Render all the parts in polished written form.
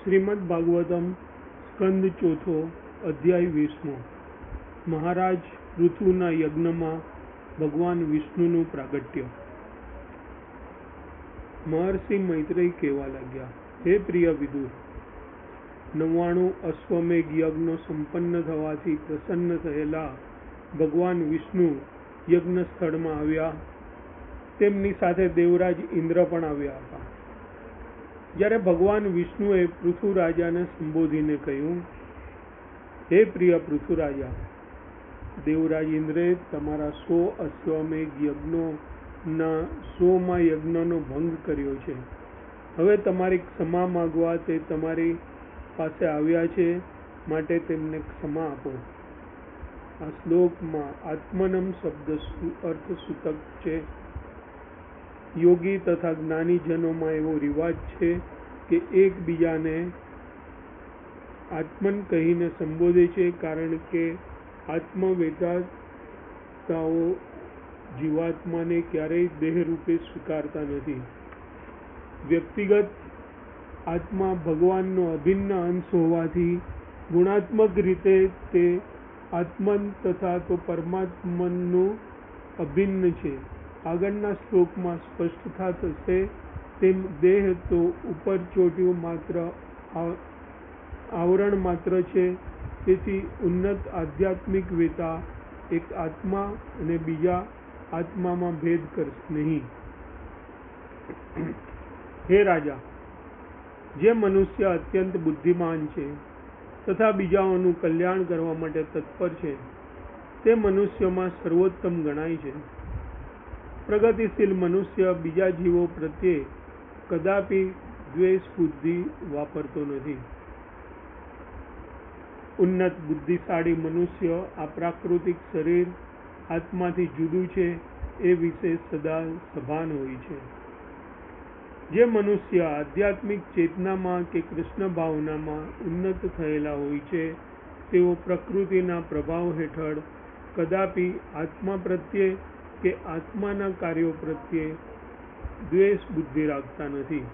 શ્રીમદ ભાગવતમ સ્કંદ ચોથો અધ્યાય 20મો। મહારાજ પૃથુના યજ્ઞમાં ભગવાન વિષ્ણુનું પ્રાગટ્ય। મહર્ષિ મૈત્રેય કહેવા લાગ્યા, હે પ્રિય વિદુર, 99 અશ્વમેઘ યજ્ઞ સંપન્ન થવાથી પ્રસન્ન થયેલા ભગવાન વિષ્ણુ યજ્ઞ સ્થળમાં આવ્યા। તેમની સાથે દેવરાજ ઇન્દ્ર પણ આવ્યા હતા। જ્યારે ભગવાન વિષ્ણુએ પૃથુ રાજાને સંબોધીને કહ્યું, હે પ્રિય પૃથુ રાજા, દેવરાજ ઇન્દ્રે તમારા 100 અશ્વમેઘ યજ્ઞોના 100મા યજ્ઞનો ભંગ કર્યો છે। હવે તમારી ક્ષમા માગવા તે તમારી પાસે આવ્યા છે, માટે તેમને ક્ષમા આપો। આ શ્લોકમાં આત્મનમ શબ્દ અર્થ સૂચક છે। યોગી તથા જ્ઞાનીજનોમાં એવો રિવાજ છે કે એકબીજાને આત્મન કહીને સંબોધે છે, કારણ કે આત્મવેતાઓ જીવાત્માને ક્યારેય દેહરૂપે સ્વીકારતા નથી। વ્યક્તિગત આત્મા ભગવાનનો અભિન્ન અંશ હોવાથી ગુણાત્મક રીતે તે આત્મન તથા તો પરમાત્મનનું અભિન્ન છે। આગળના શ્લોકમાં સ્પષ્ટતા થશે તેમ દેહ તો ઉપર ચોટ્યું માત્ર આવરણ માત્ર છે। તેથી ઉન્નત આધ્યાત્મિક વેતા એક આત્મા અને બીજા આત્મામાં ભેદ કરશે નહીં। હે રાજા, જે મનુષ્ય અત્યંત બુદ્ધિમાન છે તથા બીજાઓનું કલ્યાણ કરવા માટે તત્પર છે, તે મનુષ્યોમાં સર્વોત્તમ ગણાય છે। પ્રગતિશીલ મનુષ્ય બીજા જીવો પ્રત્યે કદાપી દ્વેષ બુદ્ધિ વાપરતો નથી। ઉન્નત બુદ્ધિશાળી મનુષ્ય આ પ્રાકૃતિક શરીર આત્માથી જુદું છે એ વિશે સદા સભાન હોય છે। જે મનુષ્ય આધ્યાત્મિક ચેતનામાં કે કૃષ્ણ ભાવનામાં ઉન્નત થયેલા હોય છે, તેઓ પ્રકૃતિના પ્રભાવ હેઠળ કદાપી આત્મા પ્રત્યે કે આત્માના કાર્યો પ્રત્યે દ્વેષ બુદ્ધિ રાખતા નથી।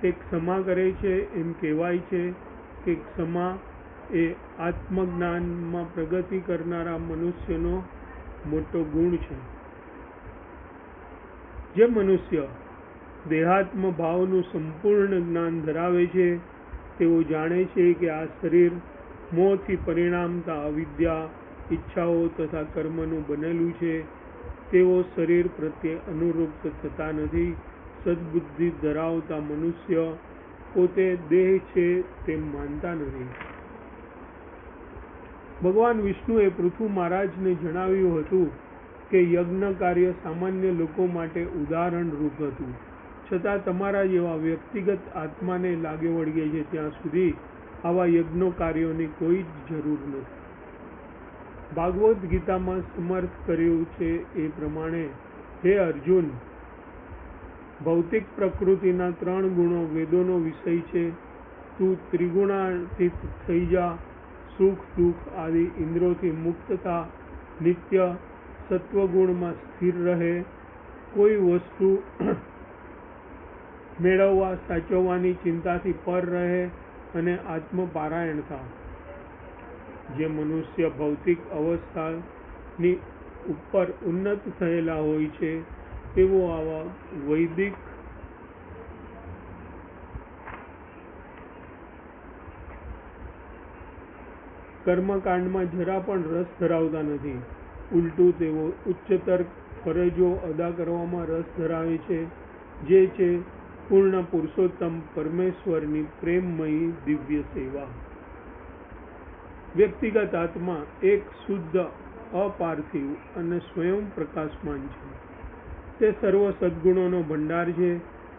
તે ક્ષમા કરે છે। એમ કહેવાય છે કે ક્ષમા એ આત્મજ્ઞાનમાં પ્રગતિ કરનારા મનુષ્યનો મોટો ગુણ છે। જે મનુષ્ય દેહાત્મ ભાવનું સંપૂર્ણ જ્ઞાન ધરાવે છે, તેઓ જાણે છે કે આ શરીર મોહથી પરિણામતા અવિદ્યા, ઈચ્છાઓ તથા કર્મનું બનેલું છે। તેઓ શરીર પ્રત્યે અનુરૂપ થતા નથી। સદબુદ્ધિ ધરાવતા મનુષ્ય પોતે દેહ છે તેમ માનતા નથી। ભગવાન વિષ્ણુએ પૃથુ મહારાજને જણાવ્યું હતું કે યજ્ઞ કાર્ય સામાન્ય લોકો માટે ઉદાહરણ રૂપ હતું, છતાં તમારા જેવા વ્યક્તિગત આત્માને લાગે વળગે છે ત્યાં સુધી આવા યજ્ઞો કાર્યોની કોઈ જ જરૂર નથી। ભાગવદ ગીતામાં સમર્થ કર્યું છે એ પ્રમાણે, હે અર્જુન, ભૌતિક પ્રકૃતિના 3 ગુણો વેદોનો વિષય છે। તું ત્રિગુણાતીત થઈ જા, સુખ દુઃખ આદિ ઇન્દ્રિયોથી મુક્ત થા, નિત્ય સત્વગુણમાં સ્થિર રહે, કોઈ વસ્તુ મેળવવા સાચવવાની ચિંતાથી પર રહે અને આત્મપારાયણ થા। જે મનુષ્ય ભૌતિક અવસ્થાની ઉપર ઉન્નત થયેલા હોય છે, તેઓ આવા વૈદિક કર્મકાંડમાં જરા પણ રસ ધરાવતા નથી। ઉલટું તેઓ ઉચ્ચતર ફરજો અદા કરવામાં રસ ધરાવે છે, જે છે પૂર્ણ પુરુષોત્તમ પરમેશ્વરની પ્રેમમયી દિવ્ય સેવા। વ્યક્તિગત આત્મા એક શુદ્ધ, અપાર્થિવ અને સ્વયં પ્રકાશમાન છે। તે સર્વ સદ્ગુણોનો ભંડાર છે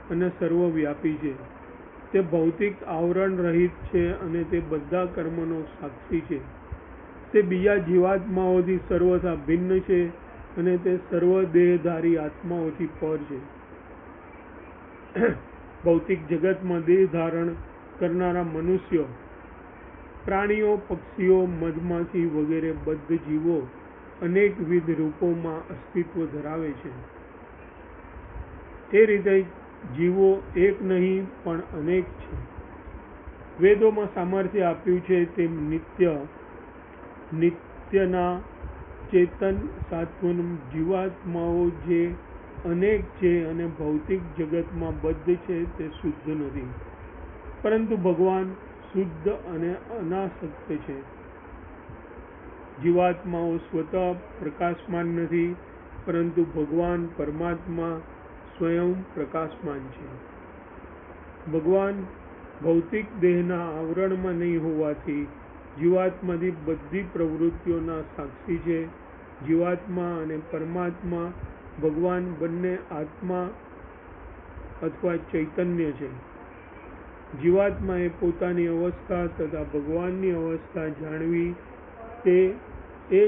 અને સર્વવ્યાપી છે। તે ભૌતિક આવરણ રહિત છે અને તે બધા કર્મનો સાક્ષી છે। તે બીજા જીવાત્માઓથી સર્વથા ભિન્ન છે અને તે સર્વ દેહધારી આત્માઓથી પર છે। ભૌતિક જગતમાં દેહ ધારણ કરનારા મનુષ્યો, પ્રાણીઓ, પક્ષીઓ, મધમાખી વગેરે બદ્ધ જીવો અનેકવિધ રૂપોમાં અસ્તિત્વ ધરાવે છે। એ રીતે જીવો એક નહીં પણ અનેક છે. વેદોમાં સામર્થ્ય આપ્યું છે તેમ નિત્યના ચેતન સાત્વન જીવાત્માઓ જે અનેક છે અને ભૌતિક જગતમાં બદ્ધ છે તે શુદ્ધ નથી, પરંતુ ભગવાન શુદ્ધ અને અનાસક્ત છે. જીવાત્માઓ સ્વતઃ પ્રકાશમાન નથી, પરંતુ ભગવાન પરમાત્મા સ્વયં પ્રકાશમાન છે. ભગવાન ભૌતિક દેહના આવરણમાં નહીં હોવાથી જીવાત્માથી બધી પ્રવૃત્તિઓના સાક્ષી છે. જીવાત્મા અને પરમાત્મા ભગવાન બંને આત્મા અથવા ચૈતન્ય છે. જીવાત્માએ પોતાની અવસ્થા તથા ભગવાનની અવસ્થા જાણવી તે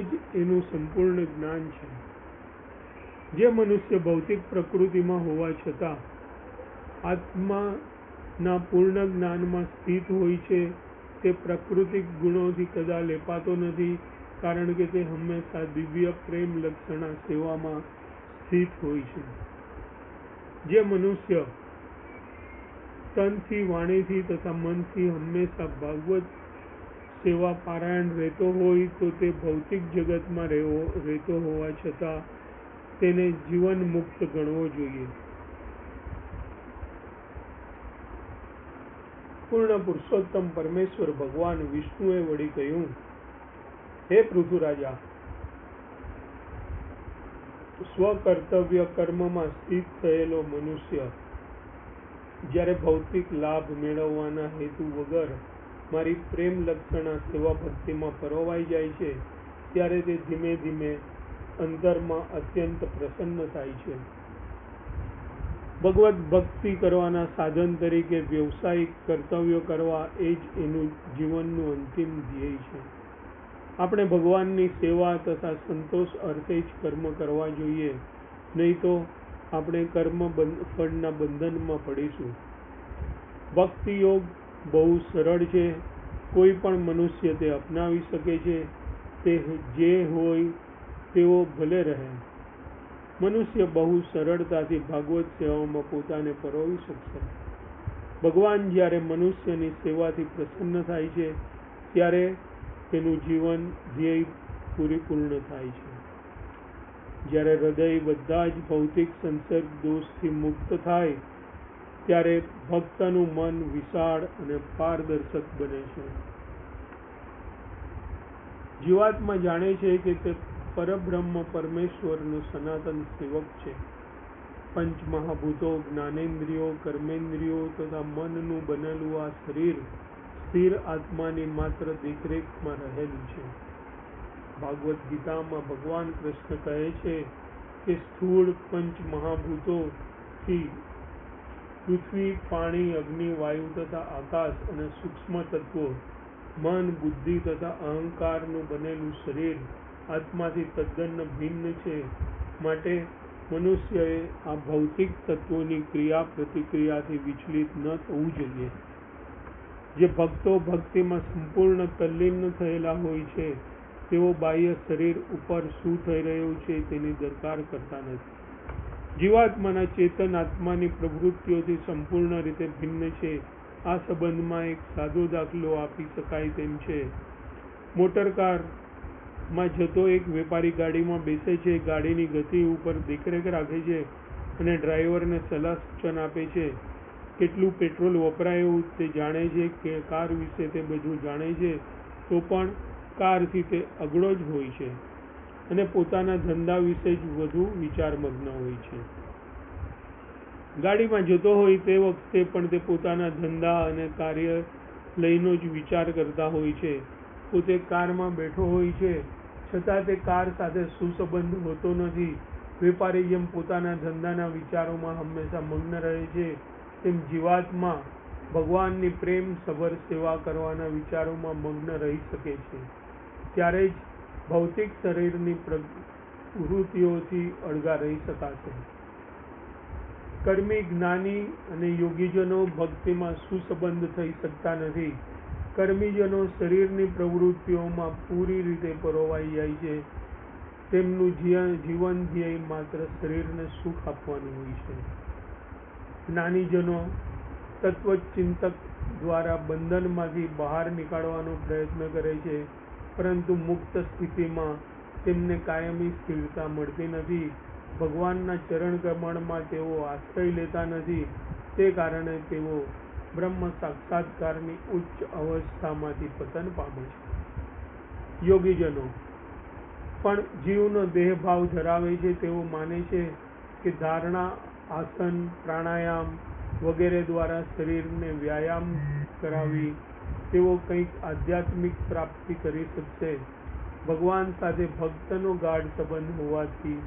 જ એનું સંપૂર્ણ જ્ઞાન છે. જે મનુષ્ય ભૌતિક પ્રકૃતિમાં હોવા છતાં આત્માના પૂર્ણ જ્ઞાનમાં સ્થિત હોય છે તે પ્રાકૃતિક ગુણોથી કદા લેપાતો નથી, કારણ કે તે હંમેશા દિવ્ય પ્રેમ લક્ષણા સેવામાં સ્થિત હોય છે. જે મનુષ્ય તનથી, વાણીથી તથા મનથી હંમેશા ભાગવત સેવા પારાયણ રહેતો હોય તો તે ભૌતિક જગતમાં રહેતો હોવા છતાં તેને જીવન મુક્ત ગણવો જોઈએ. પૂર્ણ પુરુષોત્તમ પરમેશ્વર ભગવાન વિષ્ણુએ વળી કહ્યું, હે પૃથુરાજા, સ્વકર્તવ્ય કર્મમાં સ્થિત થયેલો મનુષ્ય જ્યારે ભૌતિક લાભ મેળવવાના હેતુ વગર મારી પ્રેમ લક્ષણા સેવા ભક્તિમાં પરોવાઈ જાય છે, ત્યારે તે ધીમે ધીમે અંતરમાં અત્યંત પ્રસન્ન થાય છે. ભગવત ભક્તિ કરવાના સાધન તરીકે વ્યવસાયિક કર્તવ્યો કરવા એ જ એનું જીવનનું અંતિમ ધ્યેય છે. આપણે ભગવાનની સેવા તથા સંતોષ અર્થે જ કર્મ કરવા જોઈએ, નહીં તો આપણે કર્મ ફળના બંધનમાં પડીશું. ભક્તિ યોગ બહુ સરળ છે. કોઈ પણ મનુષ્ય તે અપનાવી શકે છે. તે જે હોય તેવો ભલે રહે. મનુષ્ય બહુ સરળતાથી ભાગવત સેવામાં પોતાને પરોવી શકશે. ભગવાન જ્યારે મનુષ્યની સેવાથી પ્રસન્ન થાય છે ત્યારે તેનું જીવન ધ્યેય પૂર્ણ થાય છે. જ્યારે હૃદય બધા જ ભૌતિક સંસર્ગ દોષથી મુક્ત થાય ત્યારે ભક્તનું મન વિશાળ અને પારદર્શક બને છે. જીવાત્મા જાણે છે કે તે પરબ્રહ્મ પરમેશ્વરનો સનાતન સેવક છે. પંચ મહાભૂતો, જ્ઞાનેન્દ્રિયો, કર્મેન્દ્રિયો તથા મનનું બનેલું આ શરીર સ્થિર આત્માની માત્ર દેખરેખમાં રહેલું છે. ભાગવત ગીતામાં ભગવાન કૃષ્ણ કહે છે કે સ્થૂળ પંચ મહાભૂતોથી પૃથ્વી, પાણી, અગ્નિ, વાયુ તથા આકાશ અને સૂક્ષ્મ તત્વો, મન, બુદ્ધિ તથા અહંકારનું બનેલું શરીર આત્માથી તદ્દન ભિન્ન છે. માટે મનુષ્યએ આ ભૌતિક તત્વોની ક્રિયા પ્રતિક્રિયાથી વિચલિત ન થવું જોઈએ. જે ભક્તો ભક્તિમાં સંપૂર્ણ તલ્લીન થયેલા હોય છે તેઓ બાહ્ય શરીર ઉપર શું થઈ રહ્યું છે તેની દરકાર કરતા નથી. જીવાત્માના ચેતન આત્માની પ્રવૃત્તિઓથી સંપૂર્ણ રીતે ભિન્ન છે. આ સંબંધમાં એક સાદો દાખલો આપી શકાય તેમ છે. મોટરકારમાં જતો એક વેપારી ગાડીમાં બેસે છે, ગાડીની ગતિ ઉપર દેખરેખ રાખે છે અને ડ્રાઈવરને સલાહ સૂચન આપે છે. કેટલું પેટ્રોલ વપરાયું તે જાણે છે કે કાર વિશે તે બધું જાણે છે, તો પણ કારથી તે અગળો જ હોય છે અને પોતાના ધંધા વિશે જ વધુ વિચારમગ્ન હોય છે. ગાડીમાં જતો હોય તે વખતે પણ તે પોતાના ધંધા અને કાર્ય લઈનો જ વિચાર કરતા હોય છે. પોતે કારમાં બેઠો હોય છે છતાં તે કાર સાથે સુસંબંધ હોતો નથી. વેપારી જેમ પોતાના ધંધાના વિચારોમાં હંમેશા મગ્ન રહે છે, તેમ જીવાત્મા ભગવાનની પ્રેમ સભર સેવા કરવાના વિચારોમાં મગ્ન રહી શકે છે. ત્યારે જ ભૌતિક શરીરની પ્રવૃત્તિઓથી અળગા રહી શકાશે. કર્મી, જ્ઞાની અને યોગીજનો ભક્તિમાં સુસંબદ્ધ થઈ શકતા નથી. કર્મીજનો શરીરની પ્રવૃત્તિઓમાં પૂરી રીતે પરોવાઈ જાય છે. તેમનું જીવન ધ્યેય માત્ર શરીરને સુખ આપવાનું હોય છે. જ્ઞાનીજનો તત્વચિંતક દ્વારા બંધનમાંથી બહાર નીકળવાનો પ્રયત્ન કરે છે, પરંતુ મુક્ત સ્થિતિમાં તેમને કાયમી સ્થિરતા મળતી નથી. ભગવાનના ચરણ કમળમાં તેઓ આશ્રય લેતા નથી, તે કારણે તેઓ બ્રહ્મ સાક્ષાત્કારની ઉચ્ચ અવસ્થામાંથી પતન પામે છે. યોગીજનો પણ જીવનો દેહભાવ ધરાવે છે. તેઓ માને છે કે ધારણા, આસન, પ્રાણાયામ વગેરે દ્વારા શરીરને વ્યાયામ કરાવી તેઓ કંઈક આધ્યાત્મિક પ્રાપ્તિ કરી શકશે. ભગવાન સાથે ભક્તનો ગાઢ સંબંધ હોવાથી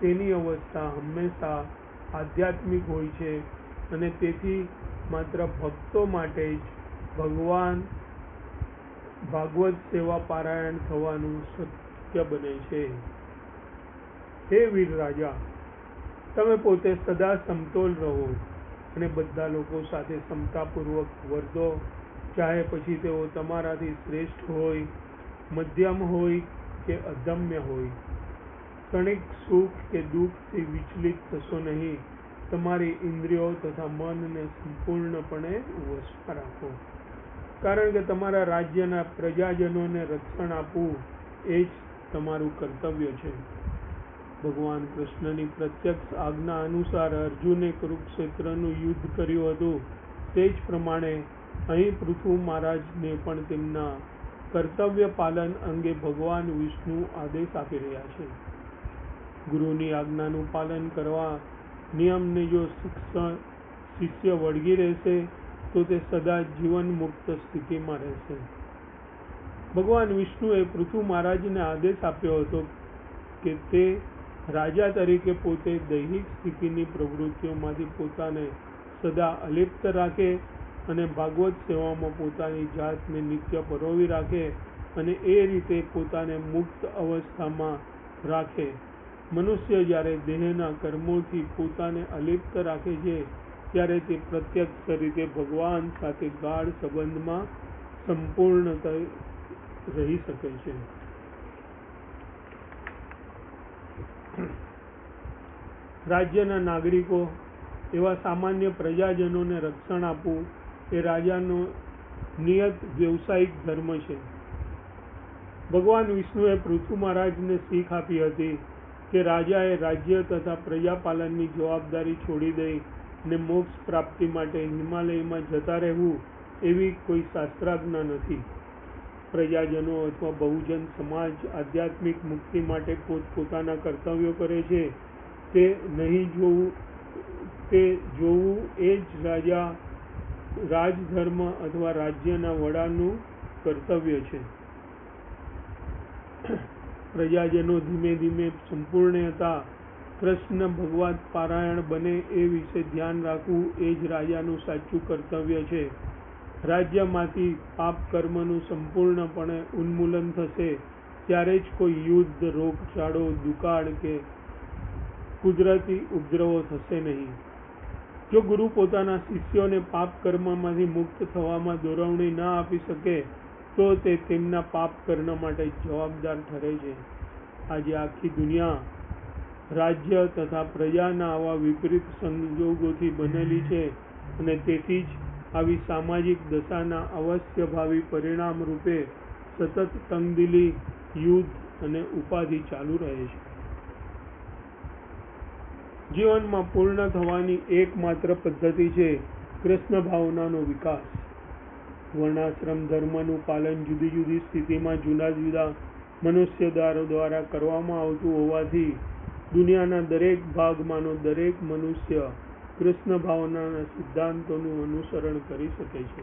તેની અવસ્થા હંમેશા આધ્યાત્મિક હોય છે, અને તેથી માત્ર ભક્તો માટે જ ભાગવત સેવા પારાયણ થવાનું શક્ય બને છે. હે વીર રાજા, તમે પોતે સદા સમતોલ રહો અને બધા લોકો સાથે સમતાપૂર્વક વર્તો, ચાહે પછી તેઓ તમારાથી શ્રેષ્ઠ હોય, મધ્યમ હોય કે અદમ્ય હોય. ક્ષણિક સુખ કે દુઃખથી વિચલિત થશો નહીં. તમારી ઇન્દ્રિયો તથા મનને સંપૂર્ણપણે વશમાં રાખો, કારણ કે તમારા રાજ્યના પ્રજાજનોને રક્ષણ આપવું એ જ તમારું કર્તવ્ય છે. ભગવાન કૃષ્ણની પ્રત્યક્ષ આજ્ઞા અનુસાર અર્જુને કુરુક્ષેત્રનું યુદ્ધ કર્યું હતું. તે જ પ્રમાણે અહીં પૃથુ મહારાજને પણ તેમના કર્તવ્ય પાલન અંગે ભગવાન વિષ્ણુ આદેશ આપી રહ્યા છે. ગુરુની આજ્ઞાનું પાલન કરવા નિયમને જો શિષ્ય વળગી રહેશે તો તે સદા જીવન મુક્ત સ્થિતિમાં રહેશે. ભગવાન વિષ્ણુએ પૃથુ મહારાજને આદેશ આપ્યો હતો કે તે રાજા તરીકે પોતે દૈહિક સ્થિતિની પ્રવૃત્તિઓમાંથી પોતાને સદા અલિપ્ત રાખે અને ભાગવત સેવામાં પોતાની જાતને નિત્ય પરોવી રાખે અને એ રીતે પોતાને મુક્ત અવસ્થામાં રાખે. મનુષ્ય જ્યારે દેહના કર્મોથી પોતાને અલિપ્ત રાખે છે ત્યારે તે પ્રત્યક્ષ રીતે ભગવાન સાથે ગાઢ સંબંધમાં સંપૂર્ણ રહી શકે છે. રાજ્યના નાગરિકો એવા સામાન્ય પ્રજાજનોને રક્ષણ આપવું એ રાજાનો નિયત વ્યવસાયિક ધર્મ છે. ભગવાન વિષ્ણુએ પૃથુ મહારાજને શીખ આપી હતી કે રાજાએ રાજ્ય તથા પ્રજાપાલનની જવાબદારી છોડી દઈ ને મોક્ષ પ્રાપ્તિ માટે હિમાલયમાં જતા રહેવું એવી કોઈ શાસ્ત્રાજ્ઞા નથી. પ્રજાજનો અથવા બહુજન સમાજ આધ્યાત્મિક મુક્તિ માટે પોતપોતાના કર્તવ્યો કરે છે. તે જોવું એ જ રાજધર્મ અથવા રાજ્યના વડાનું કર્તવ્ય છે. પ્રજાજનો ધીમે ધીમે સંપૂર્ણતા કૃષ્ણ ભગવત પારાયણ બને એ વિશે ધ્યાન રાખવું એ જ રાજાનું સાચું કર્તવ્ય છે. રાજ્યમાંથી પાપ કર્મનું સંપૂર્ણપણે ઉન્મૂલન થશે ત્યારે જ કોઈ યુદ્ધ, રોગચાળો, દુકાળ કે કુદરતી ઉપદ્રવો થશે નહીં. જો ગુરુ પોતાના શિષ્યોને પાપ કર્મમાંથી મુક્ત થવામાં દોરવણી ન આપી શકે તો તે તેમના પાપ કર્મ માટે જવાબદાર ઠરે છે. આજે આખી દુનિયા રાજ્ય તથા પ્રજાના આવા વિપરીત સંજોગોથી બનેલી છે અને તેથી જ આવી સામાજિક દશાના અવશ્યભાવી પરિણામ રૂપે સતત તંગદિલી, યુદ્ધ અને ઉપાધિ ચાલુ રહે છે. જીવનમાં પૂર્ણ થવાની એકમાત્ર પદ્ધતિ છે કૃષ્ણ ભાવનાનો વિકાસ. વર્ણાશ્રમ ધર્મનું પાલન જુદી જુદી સ્થિતિમાં જુદા જુદા મનુષ્ય દ્વારા કરવામાં આવતું હોવાથી દુનિયાના દરેક ભાગમાંનો દરેક મનુષ્ય કૃષ્ણ ભાવનાના સિદ્ધાંતોનું અનુસરણ કરી શકે છે.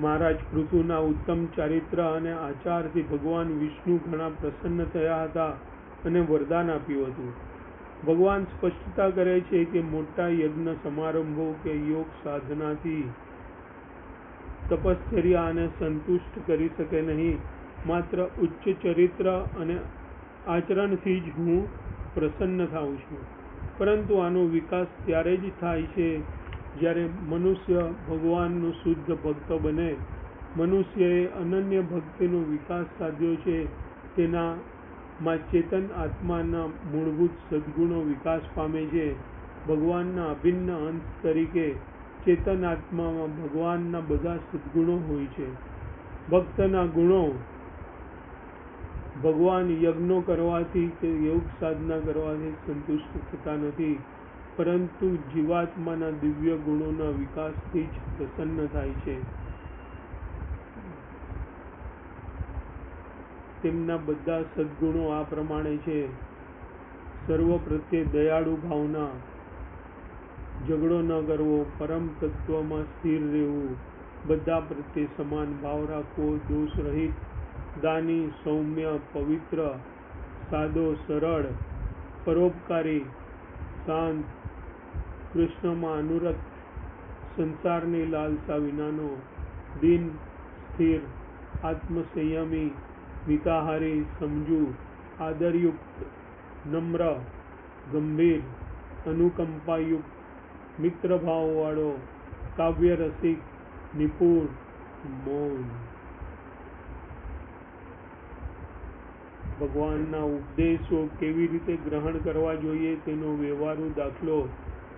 મહારાજ પૃથુના ઉત્તમ ચારિત્ર અને આચારથી ભગવાન વિષ્ણુ ઘણા પ્રસન્ન થયા હતા અને વરદાન આપ્યું હતું. ભગવાન સ્પષ્ટતા કરે છે કે મોટા યજ્ઞ સમારંભો કે યોગ સાધનાથી તપશ્ચર્યા અને સંતુષ્ટ કરી શકે નહીં. માત્ર ઉચ્ચ ચરિત્ર અને આચરણથી જ હું પ્રસન્ન થાઉં છું. પરંતુ આનો વિકાસ ત્યારે જ થાય છે જ્યારે મનુષ્ય ભગવાનનો શુદ્ધ ભક્ત બને. મનુષ્યએ અનન્ય ભક્તિનો વિકાસ સાધ્યો છે તેના માં ચેતન આત્માના મૂળભૂત સદ્ગુણો વિકાસ પામે છે. ભગવાનના અભિન્ન અંશ તરીકે ચેતન આત્મામાં ભગવાનના બધા સદ્ગુણો હોય છે. ભક્તના ગુણો ભગવાન યજ્ઞો કરવાથી કે યોગ સાધના કરવાથી સંતુષ્ટ થતા નથી, પરંતુ જીવાત્માના દિવ્ય ગુણોના વિકાસથી જ પ્રસન્ન થાય છે. તેમના બધા સદ્ગુણો આ પ્રમાણે છે: સર્વ પ્રત્યે દયાળુ ભાવના, ઝઘડો ન કરવો, પરમ તત્વમાં સ્થિર રહેવું, બધા પ્રત્યે સમાન ભાવ રાખવો, દોષ રહિત, દાની, સૌમ્ય, પવિત્ર, સાદો, સરળ, પરોપકારી, શાંત, કૃષ્ણમાં અનુરત, સંસારની લાલસા વિનાનો, દીન, સ્થિર, આત્મસંયમી, મિતાહારી, સમજુ, આદરયુક્ત, નમ્ર, ગંભીર, અનુકંપાયુક્ત, મિત્રભાવવાળો, કાવ્યરસિક, નિપુણ, મૌન. ભગવાનના ઉપદેશો કેવી રીતે ગ્રહણ કરવા જોઈએ તેનો વ્યવહારુ દાખલો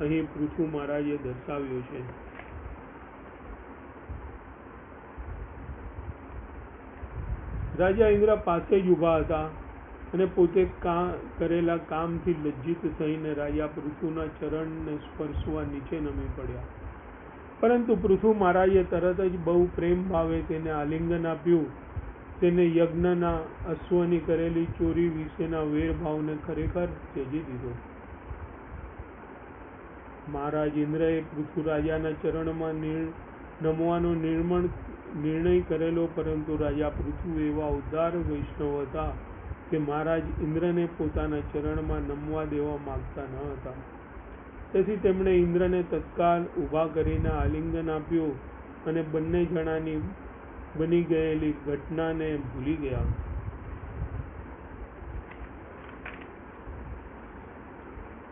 અહીં પૃથુ મહારાજે દર્શાવ્યો છે. રાજા ઇન્દ્ર પાસે જ ઊભા હતા અને પોતે કરેલા કામથી લજ્જિત થઈને રાજા પૃથુના ચરણને સ્પર્શવા નીચે નમી પડ્યા. પરંતુ પૃથુ મહારાજે તરત જ બહુ પ્રેમ ભાવે તેને આલિંગન આપ્યું. તેને યજ્ઞના અશ્વની કરેલી ચોરી વિશેના વેરભાવને ખરેખર ત્યજી દીધો. મહારાજ ઇન્દ્રએ પૃથુ રાજાના ચરણમાં નમવાનો નિર્ણય કરેલો, પરંતુ રાજા પૃથુ એવા ઉદાર વૈષ્ણવ હતા કે મહારાજ ઇન્દ્રને પોતાના ચરણમાં નમવા દેવા માંગતા ન હતા. તેથી તેમણે ઇન્દ્રને તત્કાલ ઊભા કરીને આલિંગન આપ્યું અને બંને જણાની બની ગયેલી ઘટનાને ભૂલી ગયા.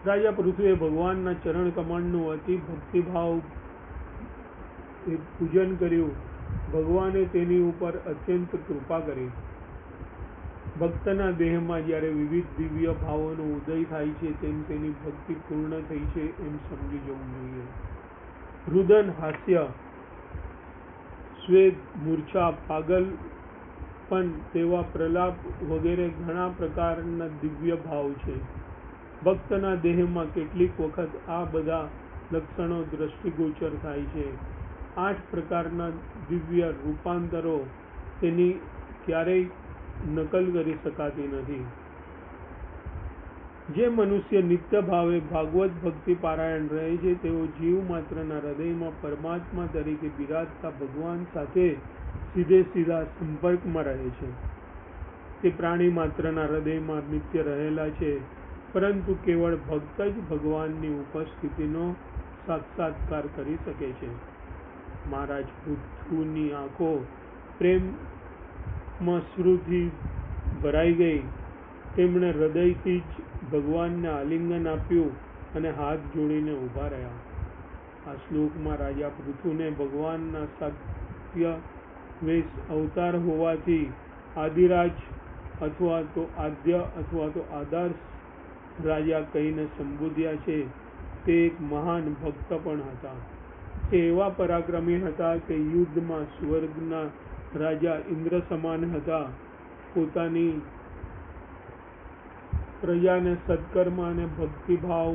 રાજા પૃથુએ ભગવાનના ચરણ કમળનું અતિ ભક્તિભાવ પૂજન કર્યું. ભગવાને તેની ઉપર અત્યંત કૃપા કરી. ભક્તના દેહમાં જ્યારે વિવિધ દિવ્ય ભાવોનો ઉદય થાય છે તેમ તેની ભક્તિ પૂર્ણ થઈ છે એમ સમજી જવું જોઈએ. રુદન, હાસ્ય, સ્વેદ, મૂર્છા, પાગલપન, તેવા પ્રલાપ વગેરે ઘણા પ્રકારના દિવ્ય ભાવ છે. ભક્તના દેહમાં કેટલીક વખત આ બધા લક્ષણો દ્રષ્ટિગોચર થાય છે. 8 પ્રકારના દિવ્ય રૂપાંતરો તેની ક્યારેય નકલ કરી શકાતી નથી. જે મનુષ્ય નિત્ય ભાવે ભાગવત ભક્તિ પારાયણ રહે છે તેઓ જીવ માત્રના હૃદયમાં પરમાત્મા તરીકે બિરાજતા ભગવાન સાથે સીધા સંપર્કમાં રહે છે. તે પ્રાણી માત્રના હૃદયમાં નિત્ય રહેલા છે, પરંતુ કેવળ ભક્ત જ ભગવાનની ઉપસ્થિતિનો સાક્ષાત્કાર કરી શકે છે. મહારાજ પૃથુની આંખો પ્રેમશ્રુથી ભરાઈ ગઈ. તેમણે હૃદયથી જ ભગવાનને આલિંગન આપ્યું અને હાથ જોડીને ઊભા રહ્યા. આ શ્લોકમાં રાજા પૃથુને ભગવાનના સાત્યવેશ અવતાર હોવાથી આદિરાજ અથવા તો આદ્ય અથવા તો આદર્શ રાજા કહીને સંબોધ્યા છે. તે એક મહાન ભક્ત પણ હતા. તે એવા પરાક્રમી હતા કે યુદ્ધમાં સ્વર્ગના રાજા ઇન્દ્ર સમાન હતા. પોતાની પ્રજાને સત્કર્મ અને ભક્તિભાવ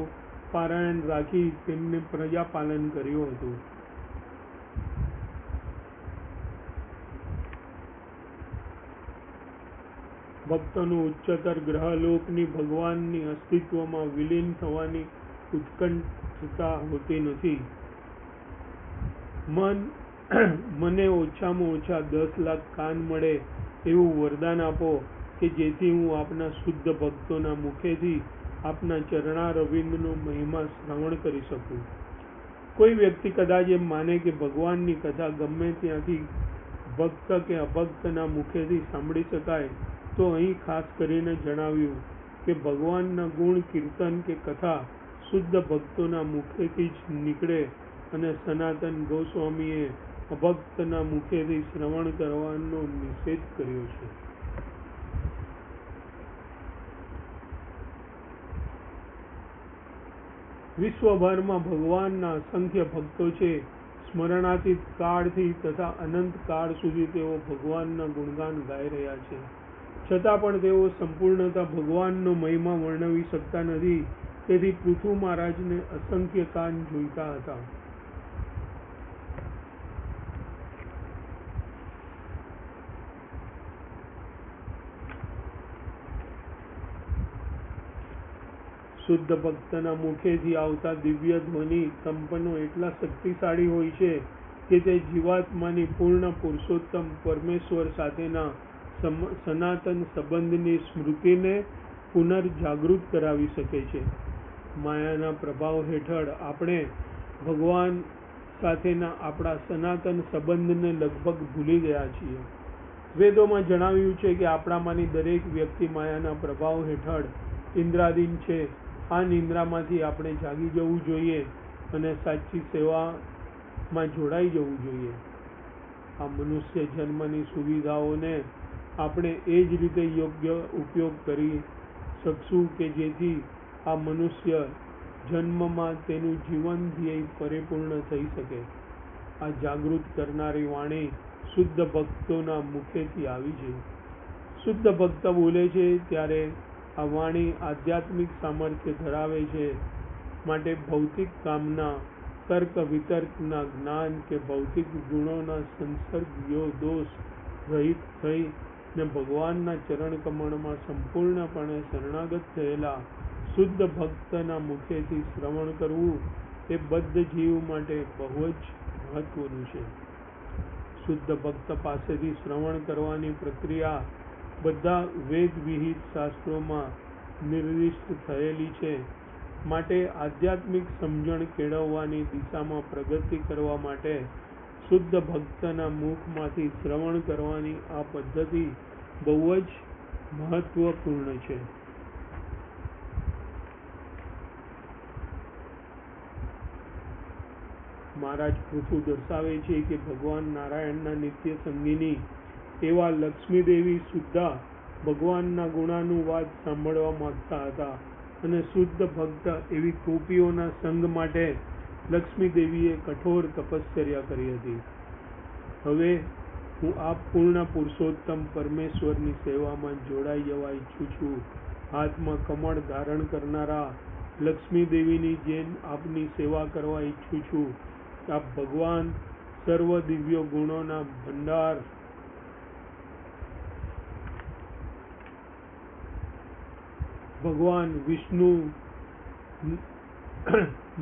પારાયણ રાખી તેમને પ્રજાપાલન કર્યું હતું. ભક્તોનું ઉચ્ચતર ગ્રહલોકની ભગવાનની અસ્તિત્વમાં વિલીન થવાની ઉત્કંઠતા હોતી નથી. મને ઓછામાં ઓછા 10 લાખ કાન મળે એવું વરદાન આપો કે જેથી હું આપના શુદ્ધ ભક્તોના મુખેથી આપના ચરણારવિંદનો મહિમા શ્રવણ કરી શકું. કોઈ વ્યક્તિ કદાચ એમ માને કે ભગવાનની કથા ગમે ત્યાંથી ભક્ત કે અભક્તના મુખેથી સાંભળી શકાય, તો અહીં ખાસ કરીને જણાવ્યું કે ભગવાનના ગુણ કીર્તન કે કથા શુદ્ધ ભક્તોના મુખેથી જ નીકળે અને સનાતન ગોસ્વામીએ અભક્તના મુખેથી શ્રવણ કરવાનો નિષેધ કર્યો છે. વિશ્વભરમાં ભગવાનના અસંખ્ય ભક્તો છે. સ્મરણાતીત કાળથી તથા અનંત કાળ સુધી તેઓ ભગવાનના ગુણગાન ગાઈ રહ્યા છે. છતાં પણ તેઓ સંપૂર્ણતા ભગવાનનો મહિમા વર્ણવી શકતા નથી. તેથી પૃથુ મહારાજને અસંખ્ય કાન જોઈતા હતા. શુદ્ધ ભક્તના મુખેથી આવતા દિવ્ય ધ્વનિ કંપનો એટલા શક્તિશાળી હોય છે કે તે જીવાત્માની પૂર્ણ પુરુષોત્તમ પરમેશ્વર સાથેના સનાતન સંબંધની સ્મૃતિને પુનર્જાગૃત કરાવી શકે છે. માયાના પ્રભાવ હેઠળ આપણે ભગવાન સાથેના આપણા સનાતન સંબંધને લગભગ ભૂલી ગયા છીએ. વેદોમાં જણાવ્યું છે કે આપણામાંની દરેક વ્યક્તિ માયાના પ્રભાવ હેઠળ ઇન્દ્રાધીન છે. આ નિંદ્રામાંથી આપણે જાગી જવું જોઈએ અને સાચી સેવામાં જોડાઈ જવું જોઈએ. આ મનુષ્ય જન્મની સુવિધાઓને આપણે એ જ રીતે યોગ્ય ઉપયોગ કરી શકશું કે જેથી આ મનુષ્ય જન્મમાં તેનું જીવન ધ્યેય પરિપૂર્ણ થઈ શકે. આ જાગૃત કરનારી વાણી શુદ્ધ ભક્તોના મુખેથી આવી છે. શુદ્ધ ભક્ત બોલે છે ત્યારે આ વાણી આધ્યાત્મિક સામર્થ્ય ધરાવે છે. માટે ભૌતિક કામના, તર્ક વિતર્કના જ્ઞાન કે ભૌતિક ગુણોના સંસર્ગ દોષ રહિત થઈ ને ભગવાનના ચરણ કમળમાં સંપૂર્ણપણે શરણાગત થયેલા શુદ્ધ ભક્તના મુખેથી શ્રવણ કરવું એ બદ્ધ જીવ માટે બહુ જ મહત્વનું છે. શુદ્ધ ભક્ત પાસેથી શ્રવણ કરવાની પ્રક્રિયા બધા વેદ વિહિત શાસ્ત્રોમાં નિર્દિષ્ટ થયેલી છે. માટે આધ્યાત્મિક સમજણ કેળવવાની દિશામાં પ્રગતિ કરવા માટે શુદ્ધ ભક્તના મુખમાંથી શ્રવણ કરવાની આ પદ્ધતિ બહુ જ મહત્વપૂર્ણ છે. મહારાજ પૃથુ દર્શાવે છે કે ભગવાન નારાયણના નિત્ય સંગીની એવા લક્ષ્મીદેવી સુદ્ધા ભગવાનના ગુણાનુવાદ સાંભળવા માંગતા હતા અને શુદ્ધ ભક્ત એવી ગોપીઓના સંગ માટે લક્ષ્મીદેવીએ કઠોર તપશ્ચર્યા કરી હતી. હવે હું આ પૂર્ણ પુરુષોત્તમ પરમેશ્વરની સેવામાં જોડાઈ જવા ઈચ્છું છું. હાથમાં કમળ ધારણ કરનારા લક્ષ્મીદેવીની જેમ આપની સેવા કરવા ઈચ્છું છું. આપ ભગવાન સર્વ દિવ્ય ગુણોના ભંડાર ભગવાન વિષ્ણુ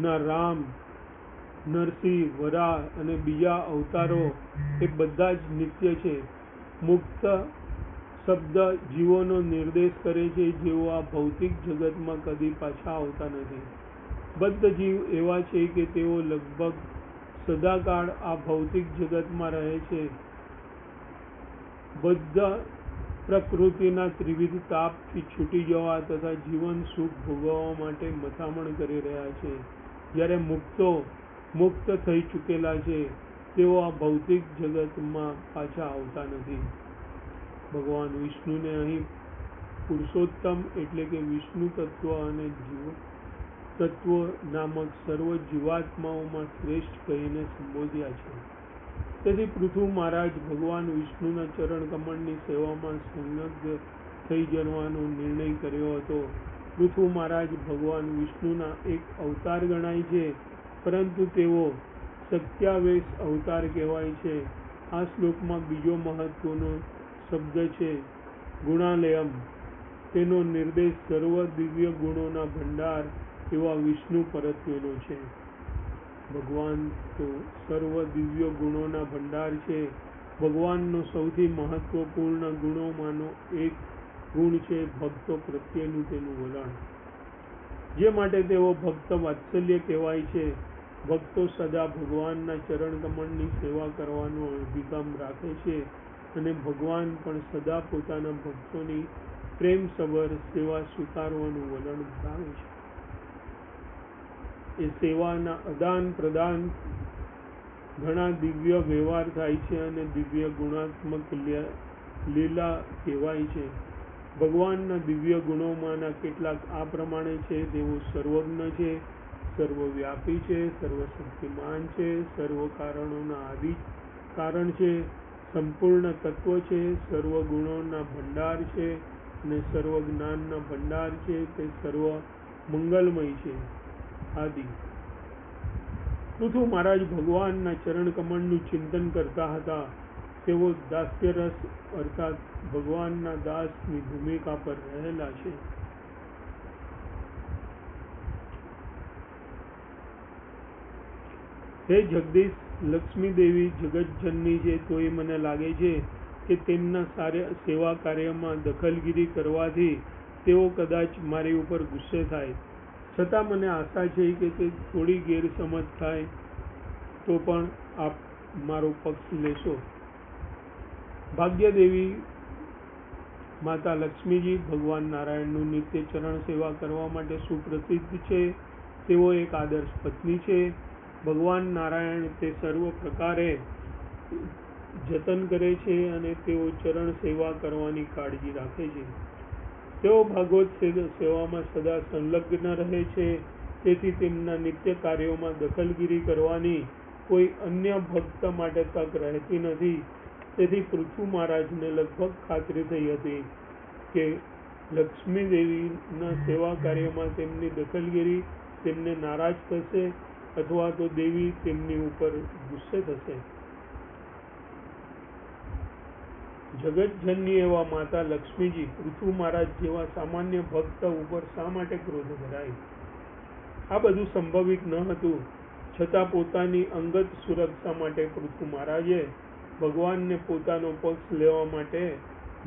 ના રામ, નરસિંહ, વરાહ અને બીજા અવતારો એ બધા જ નિત્ય છે. મુક્ત શબ્દ જીવોનો નિર્દેશ કરે છે જેઓ આ ભૌતિક જગતમાં કદી પાછા આવતા નથી. બદ્ધ જીવ એવા છે કે તેઓ લગભગ સદાકાળ આ ભૌતિક જગતમાં રહે છે. બધા પ્રકૃતિના ત્રિવિધ તાપથી છૂટી જવા તથા જીવન સુખ ભોગવવા માટે મથામણ કરી રહ્યા છે. જ્યારે મુક્ત થઈ ચૂકેલા છે તેઓ આ ભૌતિક જગતમાં પાછા આવતા નથી. ભગવાન વિષ્ણુને અહીં પુરુષોત્તમ એટલે કે વિષ્ણુ તત્વ અને જીવ તત્વ નામક સર્વ જીવાત્માઓમાં શ્રેષ્ઠ કહીને સંબોધ્યા છે. તેથી પૃથુ મહારાજ ભગવાન વિષ્ણુના ચરણ કમળની સેવામાં સંલગ્ન થઈ જવાનો નિર્ણય કર્યો હતો. પૃથુ મહારાજ ભગવાન વિષ્ણુના એક અવતાર ગણાય છે, પરંતુ તેઓ સત્યાવેશ અવતાર કહેવાય છે. આ શ્લોકમાં બીજો મહત્વનો શબ્દ છે ગુણાલયમ. તેનો નિર્દેશ સર્વ દિવ્ય ગુણોના ભંડાર એવા વિષ્ણુ પરત્વેનો છે. ભગવાન તો સર્વ દિવ્ય ગુણોના ભંડાર છે. ભગવાનનો સૌથી મહત્વપૂર્ણ ગુણોમાંનો એક ગુણ છે ભક્તો પ્રત્યેનું તેનું વલણ. જે માટે તેઓ ભક્ત વાત્સલ્ય કહેવાય છે. ભક્તો સદા ભગવાનના ચરણ કમળની સેવા કરવાનો અભિગમ રાખે છે અને ભગવાન પણ સદા પોતાના ભક્તોની પ્રેમસભર સેવા સ્વીકારવાનું વલણ ધરાવે છે. એ સેવાના આદાન પ્રદાન ઘણા દિવ્ય વ્યવહાર થાય છે અને દિવ્ય ગુણાત્મક લીલા કહેવાય છે. ભગવાનના દિવ્ય ગુણોમાંના કેટલાક આ પ્રમાણે છે: તેઓ સર્વજ્ઞ છે, સર્વવ્યાપી છે, સર્વશક્તિમાન છે, સર્વ કારણોના આદિ કારણ છે, સંપૂર્ણ તત્વ છે, સર્વ ગુણોના ભંડાર છે અને સર્વ જ્ઞાનના ભંડાર છે, તે સર્વ મંગલમય છે આદિ. પૃથુ મહારાજ ભગવાનના ચરણ કમળનું ચિંતન કરતા હતા. તેઓ દાસ્યરસ અર્થાત ભગવાનના દાસની ભૂમિકા પર રહેલા છે. હે જગદીશ, લક્ષ્મી દેવી જગતજનની છે, તો એ મને લાગે છે કે તેમના સેવા કાર્યમાં દખલગીરી કરવાથી તેઓ કદાચ મારી ઉપર ગુસ્સે થાય. છતાં મને આશા છે કે તે થોડી ગેરસમજ થાય તો પણ આપ મારો પક્ષ લેશો. ભાગ્યદેવી માતા લક્ષ્મીજી ભગવાન નારાયણનું નિત્ય ચરણ સેવા કરવા માટે સુપ્રસિદ્ધ છે. તેઓ એક આદર્શ પત્ની છે. ભગવાન નારાયણ તે સર્વ પ્રકારે જતન કરે છે અને તેઓ ચરણ સેવા કરવાની કાળજી રાખે છે. તેઓ ભાગવત સેવામાં સદા સંલગ્ન રહે છે. તેથી તેમના નિત્ય કાર્યોમાં દખલગીરી કરવાની કોઈ અન્ય ભક્ત માટે તક રહેતી નથી. તેથી પૃથુ મહારાજને લગભગ ખાતરી થઈ હતી કે લક્ષ્મી દેવીના સેવા કાર્યમાં તેમની દખલગીરી તેમને નારાજ થશે અથવા તો દેવી તેમની ઉપર ગુસ્સે થશે. જગતજનની એવા માતા લક્ષ્મીજી પૃથુ મહારાજ જેવા સામાન્ય ભક્ત ઉપર શા માટે ક્રોધ કરાય? આ બધું સંભવિત ન હતું. છતાં પોતાની અંગત સુરક્ષા માટે પૃથુ મહારાજે ભગવાનને પોતાનો પક્ષ લેવા માટે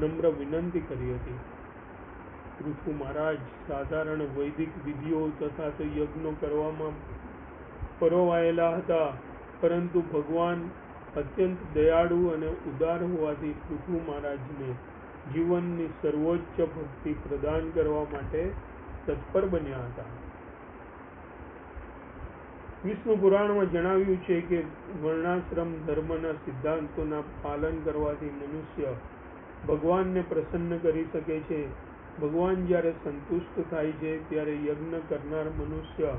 નમ્ર વિનંતી કરી હતી. પૃથુ મહારાજ સાધારણ વૈદિક વિધિઓ તથા તો યજ્ઞો કરવામાં પરોવાયેલા હતા, પરંતુ ભગવાન અત્યંત દયાળુ અને ઉદાર હોવાથી પૃથુ મહારાજને જીવનની સર્વોચ્ચ ભક્તિ પ્રદાન કરવા માટે તત્પર બન્યા હતા. વિષ્ણુ પુરાણમાં જણાવ્યું છે કે વર્ણાશ્રમ ધર્મના સિદ્ધાંતોના પાલન કરવાથી મનુષ્ય ભગવાનને પ્રસન્ન કરી શકે છે. ભગવાન જ્યારે સંતુષ્ટ થાય છે ત્યારે યજ્ઞ કરનાર મનુષ્ય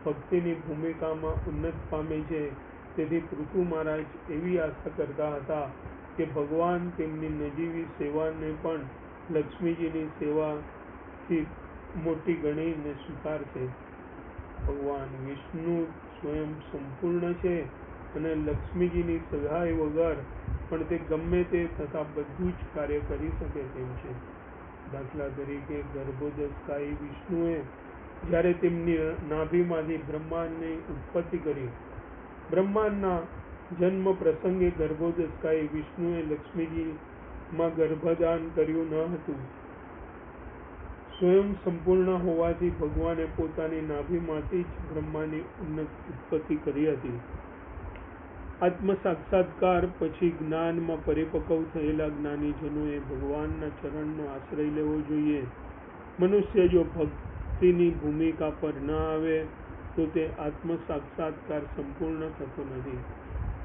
ભક્તિની ભૂમિકામાં ઉન્નત પામે છે. તેથી પૃથુ મહારાજ એવી આશા કરતા હતા કે ભગવાન તેમની નજીવી સેવાને પણ લક્ષ્મીજીની સેવાથી મોટી ગણીને સ્વીકારશે. ભગવાન વિષ્ણુ સ્વયં સંપૂર્ણ છે અને લક્ષ્મીજીની સહાય વગર પણ તે ગમે તે તથા બધું જ કાર્ય કરી શકે તેમ છે. દાખલા તરીકે ગર્ભોદસ્થાયી વિષ્ણુએ જ્યારે તેમની નાભીમાંથી બ્રહ્માંડની ઉત્પત્તિ કરી, બ્રહ્માંડના જન્મ પ્રસંગે ગર્ભોદસ્થાયી વિષ્ણુએ લક્ષ્મીજીમાં ગર્ભદાન કર્યું ન હતું. સ્વયં સંપૂર્ણ હોવાથી ભગવાને પોતાની નાભીમાંથી જ બ્રહ્માની ઉત્પત્તિ કરી હતી. આત્મ સાક્ષાત્કાર પછી જ્ઞાનમાં પરિપક્વ થયેલા જ્ઞાનીજનોએ ભગવાનના ચરણનો આશ્રય લેવો જોઈએ. મનુષ્ય જો ભક્તિની ભૂમિકા પર ન આવે તો તે આત્મ સાક્ષાત્કાર સંપૂર્ણ થતો નથી.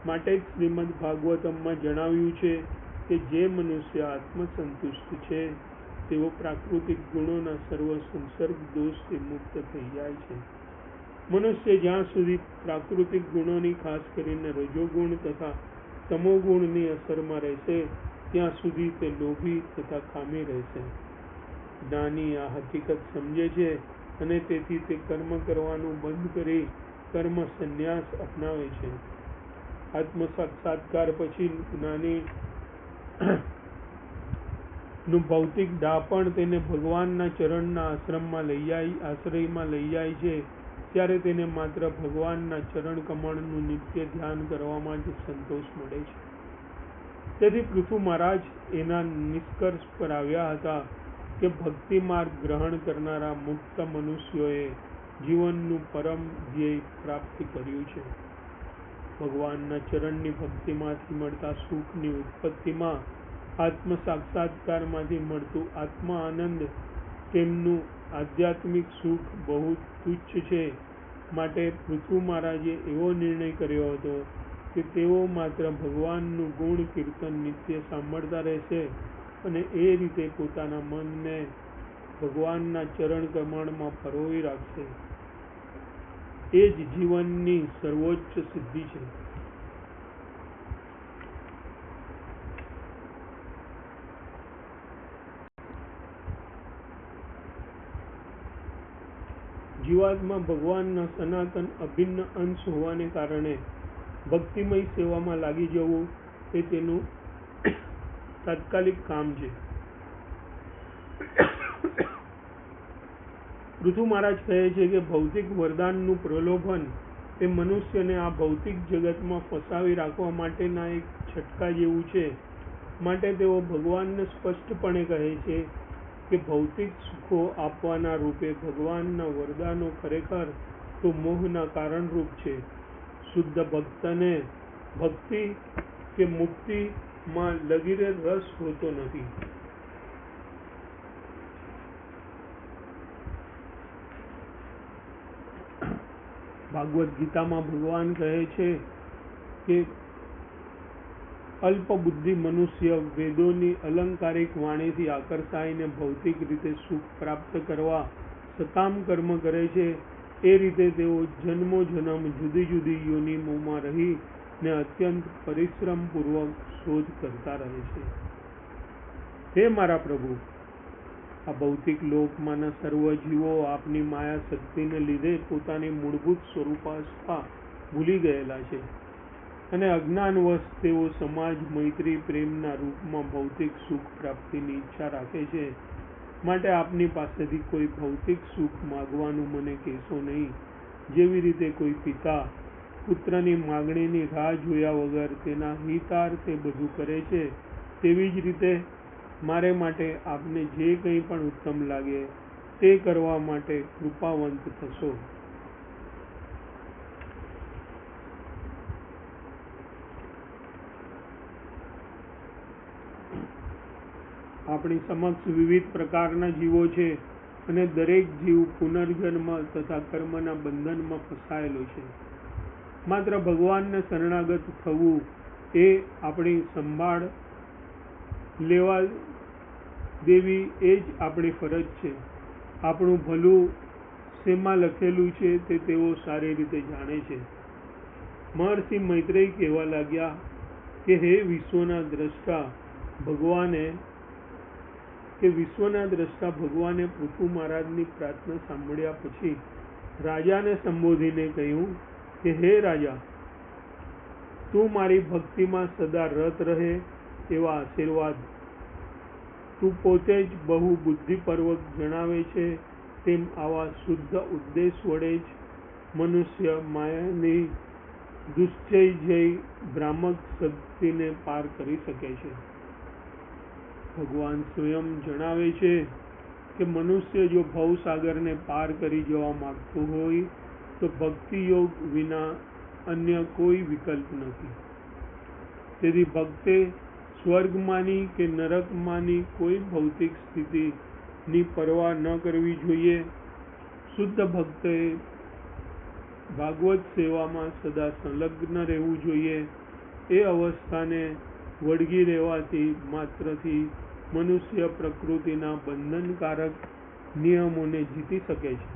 માટે જ શ્રીમદ ભાગવતમમાં જણાવ્યું છે કે જે મનુષ્ય આત્મસંતુષ્ટ છે તેઓ પ્રાકૃતિક ગુણોના સર્વ સંસર્ગ દોષથી મુક્ત થઈ જાય છે. મનુષ્ય જ્યાં સુધી પ્રાકૃતિક ગુણોની ખાસ કરીને રજોગુણ તથા તમોગુણની અસરમાં રહેશે ત્યાં સુધી તે લોભી તથા કામી રહેશે. જ્ઞાની આ હકીકત સમજે છે અને તેથી તે કર્મ કરવાનું બંધ કરી કર્મ સંન્યાસ અપનાવે છે. આત્મ સાક્ષાત્કાર પછી જ્ઞાની નું ભૌતિક ડાપણ તેને ભગવાનના ચરણના આશ્રયમાં લઈ જાય છે. ત્યારે તેને માત્ર ભગવાનના ચરણ કમળનું નિત્ય ધ્યાન કરવામાં જ સંતોષ મળે છે. તેથી પૃથુ મહારાજ એના નિષ્કર્ષ પર આવ્યા હતા કે ભક્તિ માર્ગ ગ્રહણ કરનારા મુક્ત મનુષ્યોએ જીવનનું પરમ ધ્યેય પ્રાપ્ત કર્યું છે. ભગવાનના ચરણની ભક્તિમાંથી મળતા સુખની ઉત્પત્તિમાં આત્મ સાક્ષાત્કારમાંથી મળતું આત્મ આનંદ તેમનું આધ્યાત્મિક સુખ બહુ તુચ્છ છે. માટે પૃથુ મહારાજે એવો નિર્ણય કર્યો હતો કે તેઓ માત્ર ભગવાનનું ગુણ કીર્તન નિત્ય સાંભળતા રહેશે અને એ રીતે પોતાના મનને ભગવાનના ચરણ કમળમાં પરોવી રાખશે. એ જ જીવનની સર્વોચ્ચ સિદ્ધિ છે. જીવાત્મા ભગવાનના સનાતન અભિન્ન અંશ હોવાને કારણે ભક્તિમય સેવામાં લાગી જવું એ તેનું તાત્કાલિક કામ છે. પૃથુ મહારાજ કહે છે કે ભૌતિક વરદાનનું પ્રલોભન એ મનુષ્યને આ ભૌતિક જગતમાં ફસાવી રાખવા માટેના એક છટકા જેવું છે. માટે તેઓ ભગવાનને સ્પષ્ટપણે કહે છે કે ભૌતિક સુખો આપવાના રૂપે ભગવાનના વરદાનો ખરેખર તો મોહના કારણરૂપ છે. શુદ્ધ ભક્તને ભક્તિ કે મુક્તિમાં લગીરે રસ હોતો નથી. ભાગવદ ગીતામાં ભગવાન કહે છે કે અલ્પ બુદ્ધિ મનુષ્ય વેદોની અલંકારિક વાણીથી આકર્ષાઈને ભૌતિક રીતે સુખ પ્રાપ્ત કરવા સકામ કર્મ કરે છે. એ રીતે તેઓ જન્મો જન્મ જુદી જુદી યોનિઓમાં રહીને અત્યંત પરિશ્રમપૂર્વક શોધ કરતા રહે છે. હે મારા પ્રભુ, આ ભૌતિક લોકમાંના સર્વ જીવો આપની માયા શક્તિને લીધે પોતાની મૂળભૂત સ્વરૂપાવસ્થા ભૂલી ગયેલા છે અને અજ્ઞાનવશ તેઓ સમાજ મૈત્રી પ્રેમના રૂપમાં ભૌતિક સુખ પ્રાપ્તિની ઈચ્છા રાખે છે. માટે આપની પાસેથી કોઈ ભૌતિક સુખ માગવાનું મને કહેશો નહીં. જેવી રીતે કોઈ પિતા પુત્રની માગણીની રાહ જોયા વગર તેના હિતાર્થે બધું કરે છે, તેવી જ રીતે મારે માટે આપને જે કંઈ પણ ઉત્તમ લાગે તે કરવા માટે કૃપાવંત થશો. આપણી સમક્ષ વિવિધ પ્રકારના જીવો છે અને દરેક જીવ પુનર્જન્મ તથા કર્મના બંધનમાં ફસાયેલો છે. માત્ર ભગવાનને શરણાગત થવું એ આપણી સંભાળ લેવા દેવી એ જ આપણી ફરજ છે. આપણું ભલું શેમાં લખેલું છે તે તેઓ સારી રીતે જાણે છે. મહર્ષિ મૈત્રેય કહેવા લાગ્યા કે હે વિશ્વના દ્રષ્ટા ભગવાને પૃથુ મહારાજની પ્રાર્થના સાંભળ્યા પછી રાજાને સંબોધીને કહ્યું કે હે રાજા, તું મારી ભક્તિમાં સદા રત રહે એવા આશીર્વાદ. તું પોતે જ બહુ બુદ્ધિપૂર્વક જણાવે છે તેમ આવા શુદ્ધ ઉદ્દેશ વડે જ મનુષ્ય માયાની દુશ્ચય જય ભ્રામક શક્તિને પાર કરી શકે છે. ભગવાન સ્વયં જણાવે છે કે મનુષ્ય જો ભવસાગરને પાર કરી જવા માંગતો હોય તો ભક્તિ યોગ વિના અન્ય કોઈ વિકલ્પ નથી. તેથી ભક્તે સ્વર્ગમાંની કે નરકમાંની કોઈ ભૌતિક સ્થિતિની પરવા ન કરવી જોઈએ. શુદ્ધ ભક્તે ભાગવત સેવામાં સદા સંલગ્ન રહેવું જોઈએ. એ અવસ્થાને વળગી રહેવાથી માત્રથી મનુષ્ય પ્રકૃતિના બંધનકારક નિયમોને જીતી શકે છે.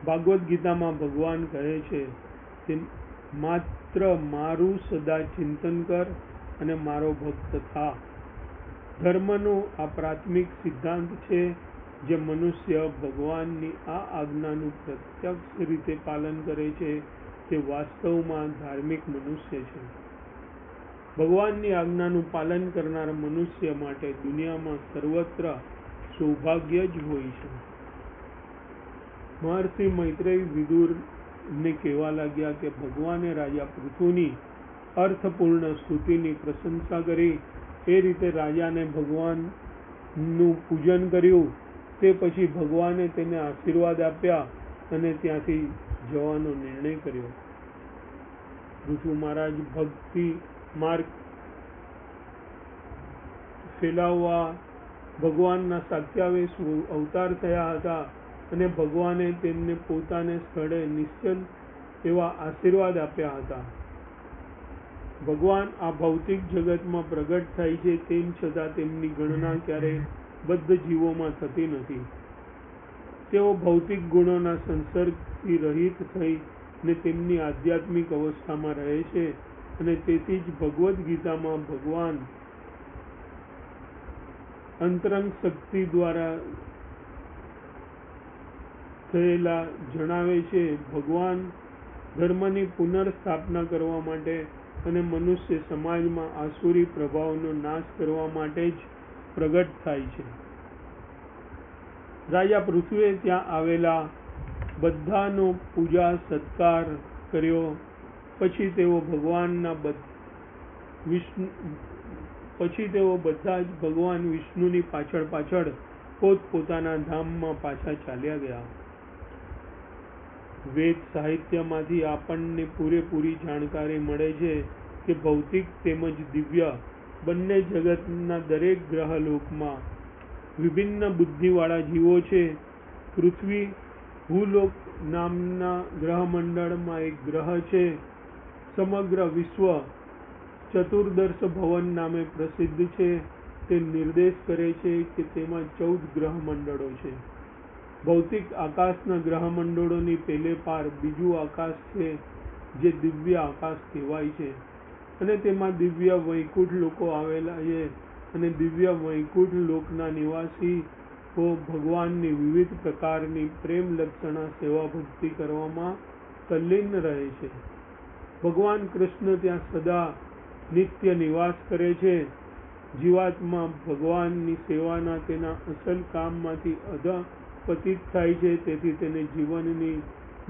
ભાગવદ ગીતામાં ભગવાન કહે છે કે માત્ર મારું સદા ચિંતન કર અને મારો ભક્ત થા. ધર્મનો આ પ્રાથમિક સિદ્ધાંત છે. જે મનુષ્ય ભગવાનની આ આજ્ઞાનું પ્રત્યક્ષ રીતે પાલન કરે છે તે વાસ્તવમાં ધાર્મિક મનુષ્ય છે. ભગવાનની આજ્ઞાનું પાલન કરનાર મનુષ્ય માટે દુનિયામાં સર્વત્ર સૌભાગ્ય જ હોય છે. મહર્ષિ મૈત્રેય વિદુરને કહેવા લાગ્યા કે ભગવાને રાજા પૃથુની અર્થપૂર્ણ સ્તુતિની પ્રશંસા કરી. એ રીતે રાજાને ભગવાનનું પૂજન કર્યું. તે પછી ભગવાને તેને આશીર્વાદ આપ્યા અને ત્યાંથી જવાનો નિર્ણય કર્યો. પૃથુ મહારાજ ભક્તિ માર્ગ ફેલાવવા ભગવાનના સાક્ષાવેશ અવતાર થયા હતા અને ભગવાને તેમને પોતાને સ્થળે નિશ્ચલ એવા આશીર્વાદ આપ્યા હતા. ભગવાન આ ભૌતિક જગતમાં પ્રગટ થાય છે, તેમ છતાં તેમની ગણના ક્યારેય બદ્ધ જીવોમાં થતી નથી. તેઓ ભૌતિક ગુણોના સંસર્ગથી રહિત થઈ ને તેમની આધ્યાત્મિક અવસ્થામાં રહે છે અને તેથી જ ભગવદ્ ગીતામાં ભગવાન અંતરંગ શક્તિ દ્વારા થયેલા જણાવે છે. ભગવાન ધર્મની પુનર્સ્થાપના કરવા માટે અને મનુષ્ય સમાજમાં આસુરી પ્રભાવનો નાશ કરવા માટે જ પ્રગટ થાય છે. રાજા પૃથ્વીએ ત્યાં આવેલા બધાનો પૂજા સત્કાર કર્યો. પછી તેઓ બધા જ ભગવાન વિષ્ણુની પાછળ પોતપોતાના ધામમાં પાછા ચાલ્યા ગયા. વેદ સાહિત્યમાંથી આપણને પૂરેપૂરી જાણકારી મળે છે કે ભૌતિક તેમજ દિવ્ય બંને જગતના દરેક ગ્રહલોકમાં વિભિન્ન બુદ્ધિવાળા જીવો છે. પૃથ્વી ભૂલોક નામના ગ્રહમંડળમાં એક ગ્રહ છે. સમગ્ર વિશ્વ ચતુર્દશ ભવન નામે પ્રસિદ્ધ છે. તે નિર્દેશ કરે છે કે તેમાં 14 ગ્રહમંડળો છે. ભૌતિક આકાશના ગ્રહમંડળોની પેલે પાર બીજું આકાશ છે જે દિવ્ય આકાશ કહેવાય છે અને તેમાં દિવ્ય વૈકુંઠ લોકો આવેલા છે અને દિવ્ય વૈકુંઠ લોકના નિવાસીઓ ભગવાનની વિવિધ પ્રકારની પ્રેમ લક્ષણા સેવા ભક્તિ કરવામાં તલ્લીન રહે છે. ભગવાન કૃષ્ણ ત્યાં સદા નિત્ય નિવાસ કરે છે. જીવાત્મા ભગવાનની સેવાના તેના અસલ કામમાંથી અધઃપતિત થાય છે. તેથી તેને જીવનની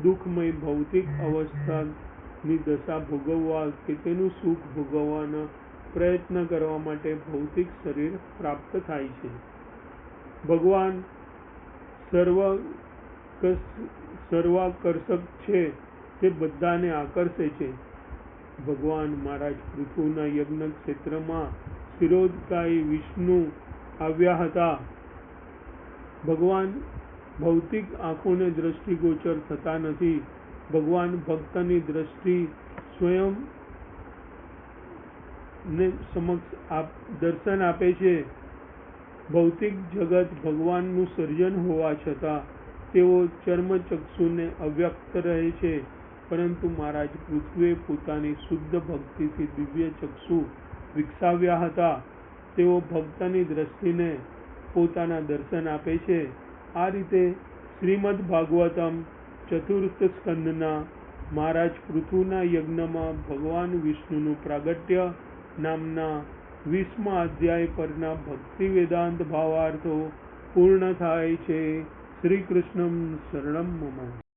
દુઃખમય ભૌતિક અવસ્થાની દશા ભોગવવા કે તેનું સુખ ભોગવવાનો પ્રયત્ન કરવા માટે ભૌતિક શરીર પ્રાપ્ત થાય છે. ભગવાન સર્વાકર્ષક છે. તે બધાને આકર્ષે છે. ભગવાન મહારાજ પૃથુના યજ્ઞ ક્ષેત્રમાં ક્ષીરોદકાય વિષ્ણુ આવ્યા હતા. ભગવાન ભૌતિક આંખોને દ્રષ્ટિગોચર થતા નથી. ભગવાન ભક્તની દ્રષ્ટિ સ્વયં ને સમક્ષ દર્શન આપે છે. ભૌતિક જગત ભગવાનનું સર્જન હોવા છતાં તેઓ ચર્મચક્ષુને અવ્યક્ત રહે છે. પરંતુ મહારાજ પૃથ્વીએ પોતાની શુદ્ધ ભક્તિથી દિવ્ય ચક્ષુ વિકસાવ્યા હતા. તેઓ ભક્તની દ્રષ્ટિને પોતાના દર્શન આપે છે. આ રીતે શ્રીમદ ભાગવતમ ચતુર્થ સ્કંદના મહારાજ પૃથુના યજ્ઞમાં ભગવાન વિષ્ણુનું પ્રાગટ્ય નામના 20મા અધ્યાય પરના ભક્તિ વેદાંત ભાવાર્થો પૂર્ણ થાય છે. શ્રી કૃષ્ણમ શરણમ મમ.